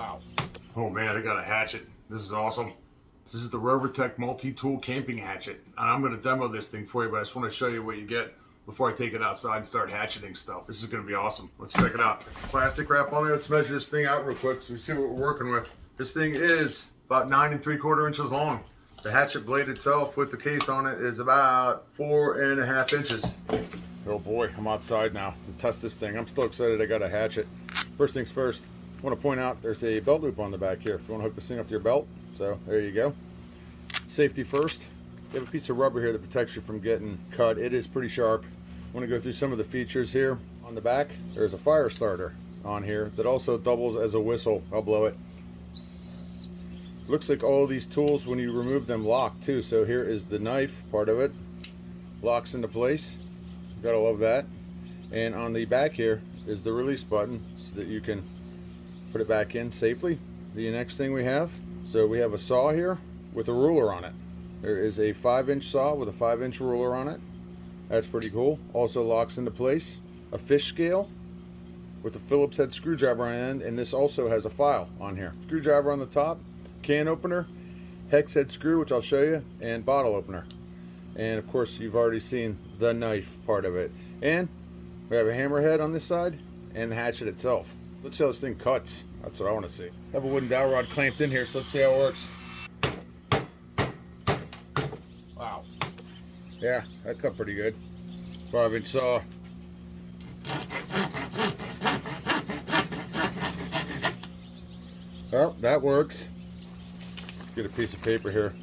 Wow. Oh man, I got a hatchet. This is awesome. This is the RoverTech multi-tool camping hatchet. And I'm going to demo this thing for you, but I just want to show you what you get before I take it outside and start hatcheting stuff. This is going to be awesome. Let's check it out. Plastic wrap on there. Let's measure this thing out real quick so we see what we're working with. This thing is about 9 3/4 inches long. The hatchet blade itself with the case on it is about 4.5 inches. Oh boy, I'm outside now to test this thing. I'm still excited I got a hatchet. First things first, I want to point out there's a belt loop on the back here if you want to hook this thing up to your belt. So there you go. Safety first. You have a piece of rubber here that protects you from getting cut. It is pretty sharp. I want to go through some of the features here. On the back, there's a fire starter on here that also doubles as a whistle. I'll blow it. Looks like all these tools, when you remove them, lock too. So here is the knife part of it. Locks into place. Gotta love that. And on the back here is the release button so that you can put it back in safely. The next thing we have, so we have a saw here with a ruler on it. There is a 5-inch saw with a 5-inch ruler on it. That's pretty cool. Also locks into place. A fish scale with a Phillips head screwdriver on the end, and this also has a file on here. Screwdriver on the top, can opener, hex head screw, which I'll show you, and bottle opener. And of course you've already seen the knife part of it. And we have a hammerhead on this side and the hatchet itself. Let's see how this thing cuts. That's what I want to see. I have a wooden dowel rod clamped in here, so let's see how it works. Wow. Yeah, that cut pretty good. 5-inch saw. Well, that works. Let's get a piece of paper here.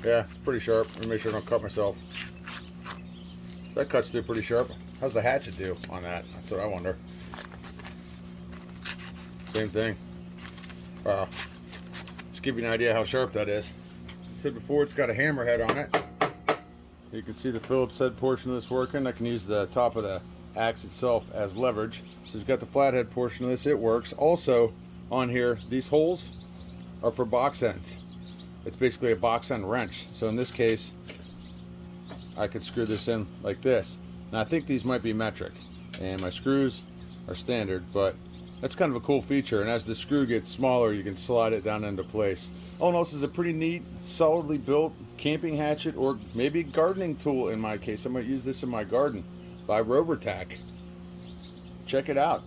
Yeah, it's pretty sharp. Let me make sure I don't cut myself. That cuts through pretty sharp. How's the hatchet do on that? That's what I wonder. Same thing. Wow. Just give you an idea how sharp that is. As I said before, it's got a hammerhead on it. You can see the Phillips head portion of this working. I can use the top of the axe itself as leverage. So you've got the flathead portion of this. It works. Also on here, these holes are for box ends. It's basically a box end wrench. So in this case, I could screw this in like this. Now I think these might be metric, and my screws are standard, but that's kind of a cool feature. And as the screw gets smaller, you can slide it down into place. All in all, this is a pretty neat, solidly built camping hatchet, or maybe gardening tool in my case. I might use this in my garden by RoverTech. Check it out.